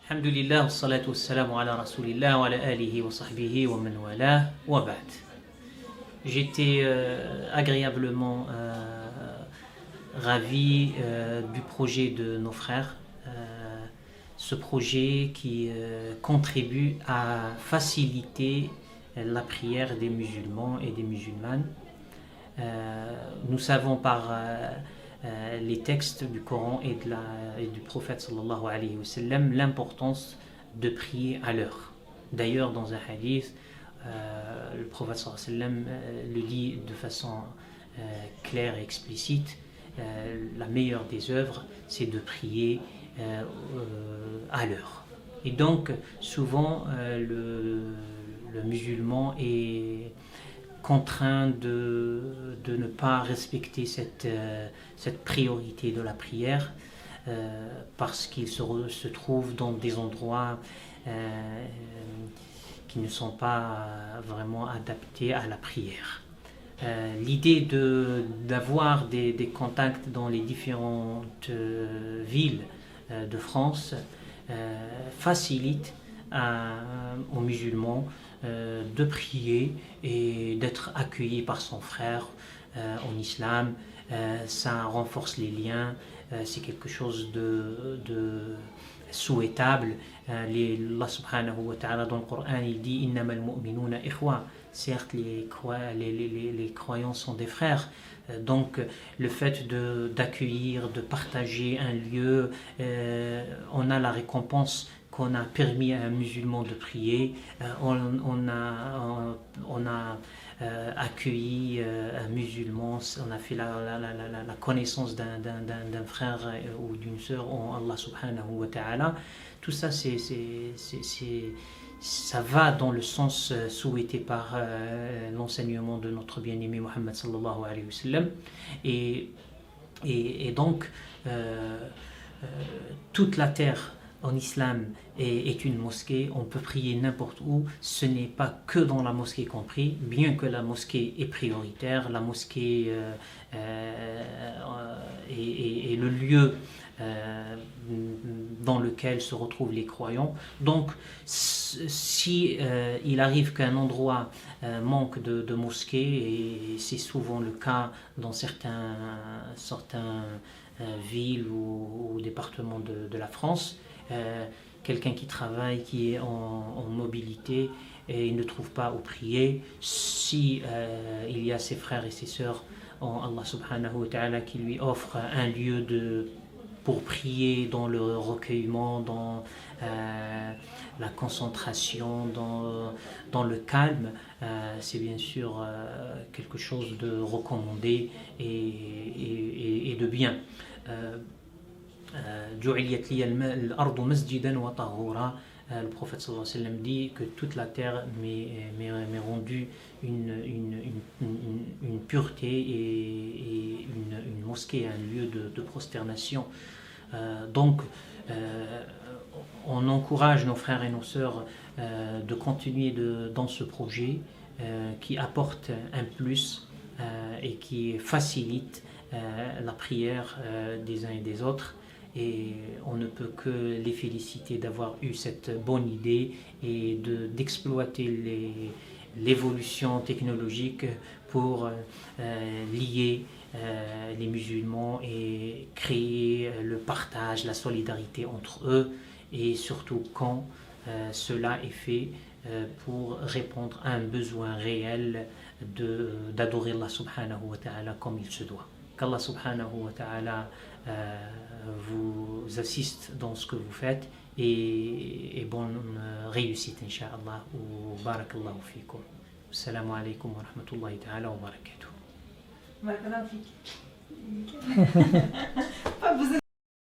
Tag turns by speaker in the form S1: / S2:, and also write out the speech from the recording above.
S1: Alhamdulillah, wassalatu wassalamu ala rasulillah wa ala alihi wa sahbihi wa man wala wa ba'd. J'étais agréablement ravi du projet de nos frères, ce projet qui contribue à faciliter la prière des musulmans et des musulmanes. Nous savons par les textes du Coran et du prophète sallallahu alayhi wa sallam l'importance de prier à l'heure. D'ailleurs, dans un hadith, le prophète sallallahu alayhi wa sallam le dit de façon claire et explicite, la meilleure des œuvres, c'est de prier à l'heure. Et donc, souvent, le musulman est contraint de ne pas respecter cette priorité de la prière parce qu'il se trouve dans des endroits qui ne sont pas vraiment adaptés à la prière. L'idée d'avoir des contacts dans les différentes villes de France facilite aux musulmans de prier et d'être accueilli par son frère en islam. Ça renforce les liens, c'est quelque chose de souhaitable. Allah subhanahu wa ta'ala dans le Coran il dit innamal mu'minuna ikhwa. Certes, les croyants sont des frères. Donc, le fait d'accueillir, de partager un lieu, on a la récompense qu'on a permis à un musulman de prier. On a accueilli un musulman, on a fait la connaissance d'un frère ou d'une sœur en Allah subhanahu wa ta'ala. Tout ça, ça va dans le sens souhaité par l'enseignement de notre bien-aimé Muhammad sallallahu alayhi wa sallam. Et donc, toute la terre en islam est une mosquée, on peut prier n'importe où, ce n'est pas que dans la mosquée qu'on prie, bien que la mosquée est prioritaire, la mosquée est le lieu dans lequel se retrouvent les croyants. Donc, si il arrive qu'un endroit manque de mosquées, et c'est souvent le cas dans certaines villes ou départements de la France, quelqu'un qui travaille, qui est en mobilité et il ne trouve pas où prier, si il y a ses frères et ses sœurs en Allah subhanahu wa ta'ala qui lui offre un lieu pour prier dans le recueillement, dans la concentration, dans le calme, c'est bien sûr quelque chose de recommandé et de bien. Le prophète sallallahu alayhi wa sallam dit que toute la terre m'est rendue une pureté et une mosquée, un lieu de prosternation. Donc, on encourage nos frères et nos sœurs de continuer dans ce projet qui apporte un plus et qui facilite la prière des uns et des autres. Et on ne peut que les féliciter d'avoir eu cette bonne idée et d'exploiter l'évolution technologique pour lier les musulmans et créer le partage, la solidarité entre eux, et surtout quand cela est fait pour répondre à un besoin réel d'adorer Allah subhanahu wa ta'ala comme il se doit. Qu'Allah subhanahu wa ta'ala vous assiste dans ce que vous faites et bonne réussite incha'Allah wa barakallahu fikum. Assalamu alaikum wa rahmatullahi ta'ala wa barakatuh.
S2: Barakallahu fik. Pas besoin